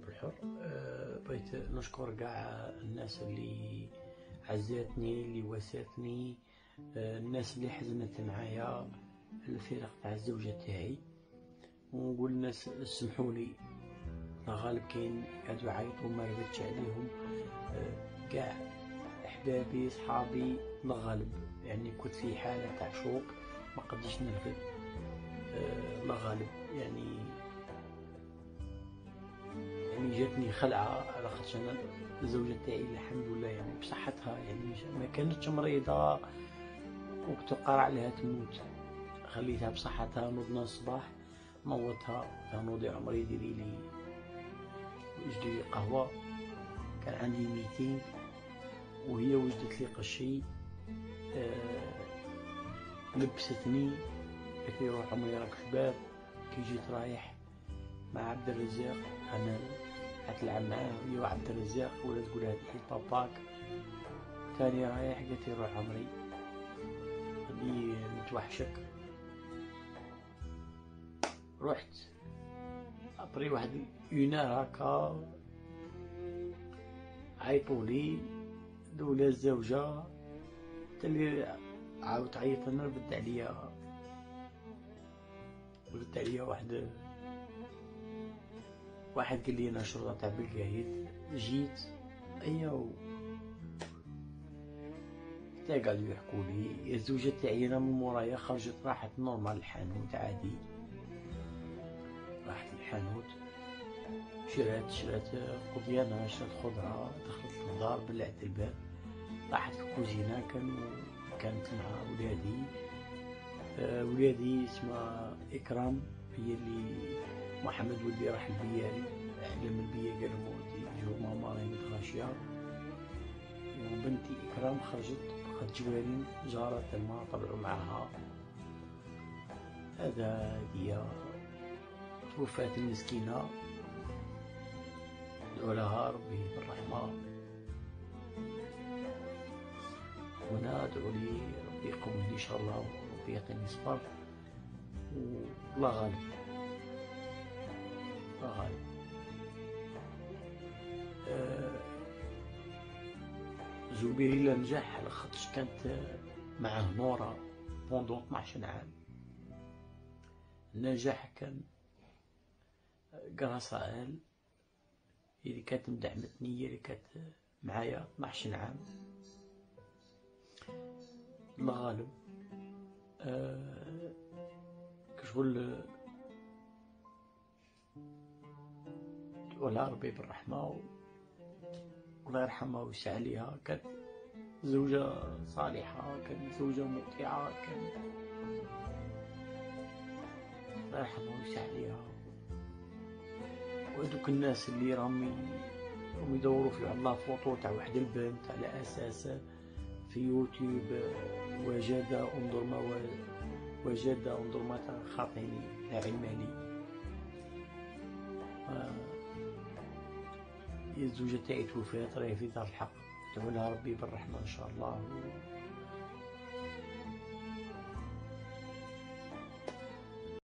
القلب الحر. بغيت نشكر كاع الناس اللي عزاتني، اللي واساتني، الناس اللي حزنت معايا، الفرق تاع الزوجة تاعي، ونقول الناس سمحوا لي. غالب كاين قعدوا يعيطوا ما ردتش عليهم، كاع احبابي صحابي. غالب يعني كنت في حالة تاع شوق ما قدرتش نرفد. الله غالب يعني جاتني خلعة على خاطر انا الزوجة تاعي الحمد لله يعني بصحتها، يعني ما كانتش مريضة وقت قرع عليها تموت، خليتها بصحتها. نوضنا الصباح نوضتها، نوضي عمري ديري لي وجدي قهوة. كان عندي ميتين وهي وجدت لي قشي، لبستني قالت لي روح عمري راك شباب، كي جيت رايح مع عبد الرزاق انا تلعب معاه هي وعبد الرزاق ولا تقول هذه باباك. تاني رايح قالت لي روح عمري غادي نتوحشك. رحت ابري واحد يونار هكا عيطولي دولا الزوجة تلي عاود تعيط لنا. ردت عليا واحد قال لي انا شرطة تاع بالقايد. جيت ايوا حتى قالوا يحكوا لي الزوجة تاعي انا من مورايا خرجت راحت نورمال الحانوت عادي، راحت الحانوت شرات قضيانة، شرات خضرة، دخلت للدار بلعت الباب، راحت الكوزينة كانت مع ولادي اسمها إكرام، هي اللي محمد ولدي راح البياري علم البيا قال لهم ودي جو ماما راهي متغاشية، وبنتي إكرام خرجت بقت جوارين جارة الماء طلعوا معها. هي توفات المسكينة، ادعو لها ربي بالرحمة، وانا ادعو لي ربي يقومني ان شاء الله وربي يعطيني صبر. والله غالب، الله غالب. زبير إلا نجح على خاطرش كانت معاه نورة بوندون 12 عام. النجاح كان قراصة هي اللي كانت مدعمتني، هي اللي كانت معايا 12 عام. الله غالب. كشغل ولا ربي بالرحمة والله يرحمها ويسع عليها. كانت زوجة صالحة، كانت زوجة مطيعة، كانت الله يرحمها ويسع عليها. وهذوك الناس اللي راهم يدوروا في الله فوطو تاع واحد البنت على اساس في يوتيوب وجد انظر ما خاطيني لا علم لي. الزوجة تاعي توفات راهي في دار الحق، ادعو لها ربي بالرحمة ان شاء الله.